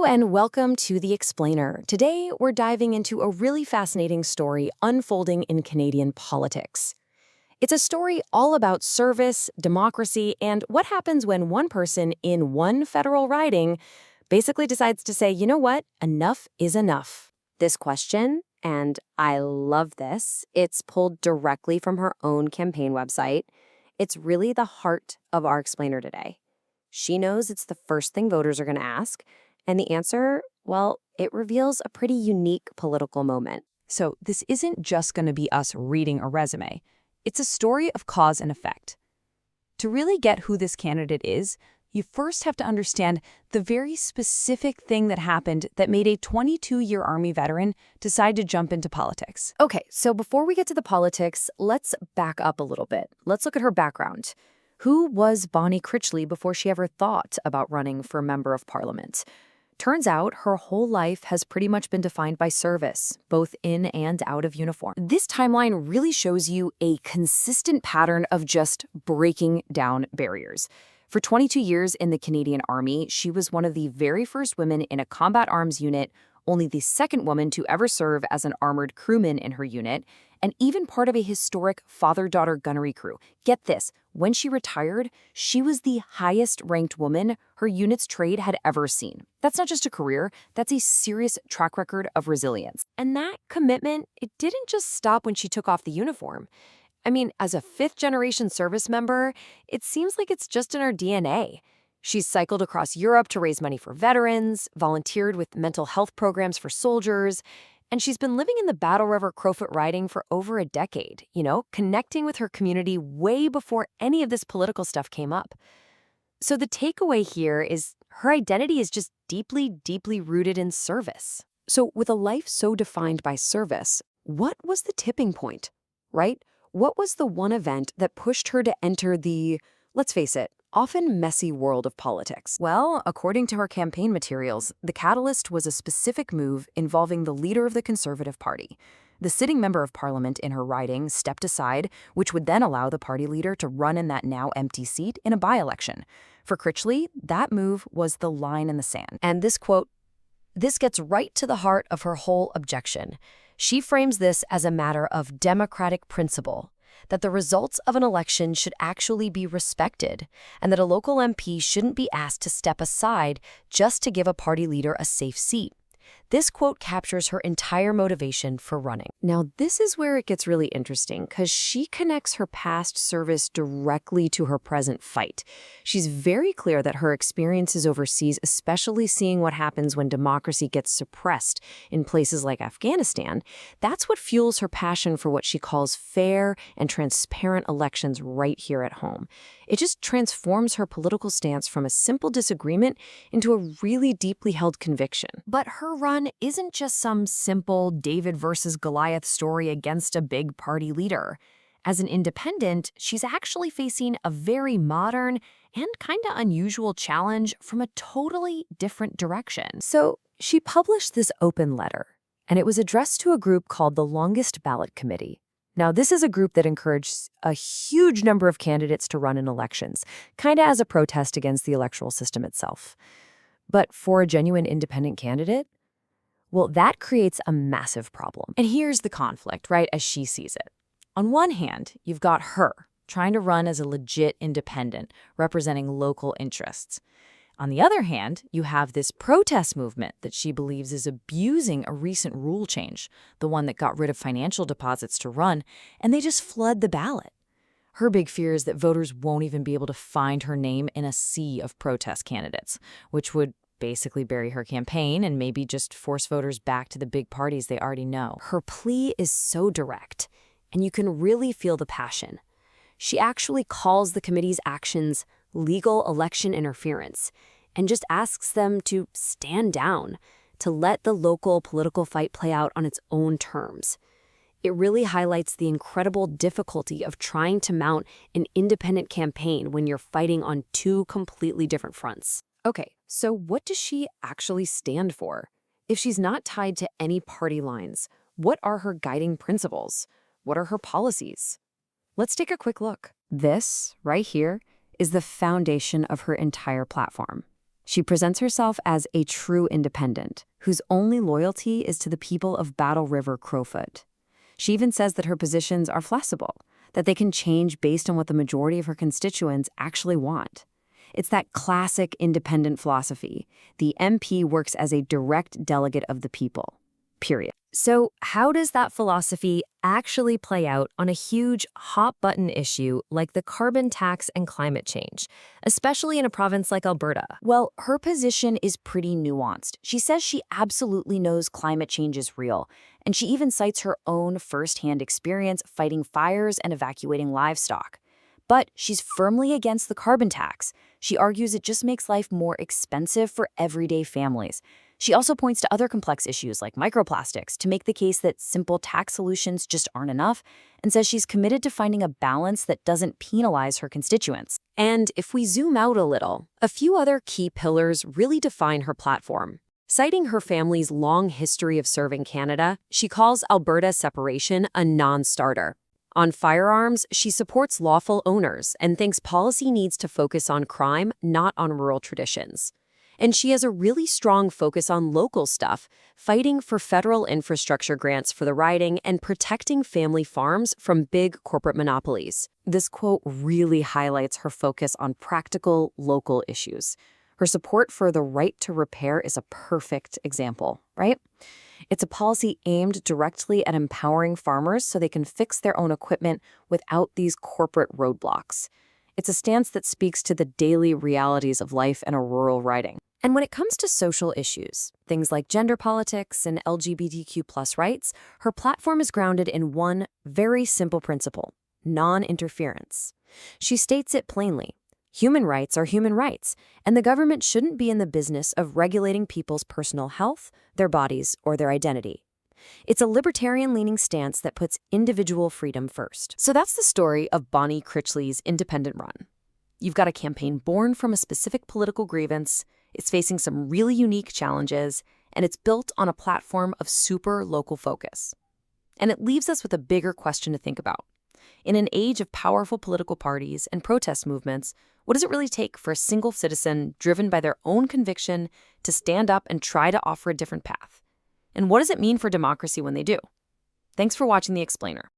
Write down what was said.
Hello and welcome to The Explainer. Today, we're diving into a really fascinating story unfolding in Canadian politics. It's a story all about service, democracy, and what happens when one person in one federal riding basically decides to say, you know what, enough is enough. This question, and I love this, it's pulled directly from her own campaign website. It's really the heart of our Explainer today. She knows it's the first thing voters are going to ask, and the answer, well, it reveals a pretty unique political moment. So this isn't just going to be us reading a resume. It's a story of cause and effect. To really get who this candidate is, you first have to understand the very specific thing that happened that made a 22-year Army veteran decide to jump into politics. Okay, so before we get to the politics, let's back up a little bit. Let's look at her background. Who was Bonnie Critchley before she ever thought about running for Member of Parliament? Turns out her whole life has pretty much been defined by service, both in and out of uniform. This timeline really shows you a consistent pattern of just breaking down barriers. For 22 years in the Canadian Army, she was one of the very first women in a combat arms unit, only the second woman to ever serve as an armored crewman in her unit, and even part of a historic father-daughter gunnery crew. Get this, when she retired, she was the highest-ranked woman her unit's trade had ever seen. That's not just a career, that's a serious track record of resilience. And that commitment, it didn't just stop when she took off the uniform. I mean, as a fifth-generation service member, it seems like it's just in her DNA. She's cycled across Europe to raise money for veterans, volunteered with mental health programs for soldiers, and she's been living in the Battle River-Crowfoot riding for over a decade, connecting with her community way before any of this political stuff came up. So the takeaway here is her identity is just deeply, deeply rooted in service. So with a life so defined by service, what was the tipping point, right? What was the one event that pushed her to enter the, let's face it, often messy world of politics? Well, according to her campaign materials, the catalyst was a specific move involving the leader of the Conservative Party. The sitting member of Parliament in her riding stepped aside, which would then allow the party leader to run in that now empty seat in a by-election. For Critchley, that move was the line in the sand. And this quote, "This gets right to the heart of her whole objection. She frames this as a matter of democratic principle, that the results of an election should actually be respected, and that a local MP shouldn't be asked to step aside just to give a party leader a safe seat." This quote captures her entire motivation for running. Now, this is where it gets really interesting because she connects her past service directly to her present fight. She's very clear that her experiences overseas, especially seeing what happens when democracy gets suppressed in places like Afghanistan, that's what fuels her passion for what she calls fair and transparent elections right here at home. It just transforms her political stance from a simple disagreement into a really deeply held conviction. But her run isn't just some simple David versus Goliath story against a big party leader. As an independent, she's actually facing a very modern and kind of unusual challenge from a totally different direction. So she published this open letter, and it was addressed to a group called the Longest Ballot Committee. Now, this is a group that encourages a huge number of candidates to run in elections, kind of as a protest against the electoral system itself. But for a genuine independent candidate, well, that creates a massive problem. And here's the conflict, right, as she sees it. On one hand, you've got her trying to run as a legit independent, representing local interests. On the other hand, you have this protest movement that she believes is abusing a recent rule change, the one that got rid of financial deposits to run, and they just flood the ballot. Her big fear is that voters won't even be able to find her name in a sea of protest candidates, which would basically bury her campaign and maybe just force voters back to the big parties they already know. Her plea is so direct, and you can really feel the passion. She actually calls the committee's actions legal election interference and just asks them to stand down, to let the local political fight play out on its own terms. It really highlights the incredible difficulty of trying to mount an independent campaign when you're fighting on two completely different fronts. Okay, so what does she actually stand for? If she's not tied to any party lines, what are her guiding principles? What are her policies? Let's take a quick look. This, right here, is the foundation of her entire platform. She presents herself as a true independent, whose only loyalty is to the people of Battle River-Crowfoot. She even says that her positions are flexible, that they can change based on what the majority of her constituents actually want. It's that classic independent philosophy. The MP works as a direct delegate of the people, period. So how does that philosophy actually play out on a huge hot-button issue like the carbon tax and climate change, especially in a province like Alberta? Well, her position is pretty nuanced. She says she absolutely knows climate change is real, and she even cites her own firsthand experience fighting fires and evacuating livestock. But she's firmly against the carbon tax. She argues it just makes life more expensive for everyday families. She also points to other complex issues like microplastics to make the case that simple tax solutions just aren't enough, and says she's committed to finding a balance that doesn't penalize her constituents. And if we zoom out a little, a few other key pillars really define her platform. Citing her family's long history of serving Canada, she calls Alberta separation a non-starter. On firearms, she supports lawful owners and thinks policy needs to focus on crime, not on rural traditions. And she has a really strong focus on local stuff, fighting for federal infrastructure grants for the riding and protecting family farms from big corporate monopolies. This quote really highlights her focus on practical, local issues. Her support for the right to repair is a perfect example, right? It's a policy aimed directly at empowering farmers so they can fix their own equipment without these corporate roadblocks. It's a stance that speaks to the daily realities of life in a rural riding. And when it comes to social issues, things like gender politics and LGBTQ+ rights, her platform is grounded in one very simple principle: non-interference. She states it plainly. Human rights are human rights, and the government shouldn't be in the business of regulating people's personal health, their bodies, or their identity. It's a libertarian-leaning stance that puts individual freedom first. So that's the story of Bonnie Critchley's independent run. You've got a campaign born from a specific political grievance, it's facing some really unique challenges, and it's built on a platform of super local focus. And it leaves us with a bigger question to think about. In an age of powerful political parties and protest movements, what does it really take for a single citizen driven by their own conviction to stand up and try to offer a different path? And what does it mean for democracy when they do? Thanks for watching The Explainer.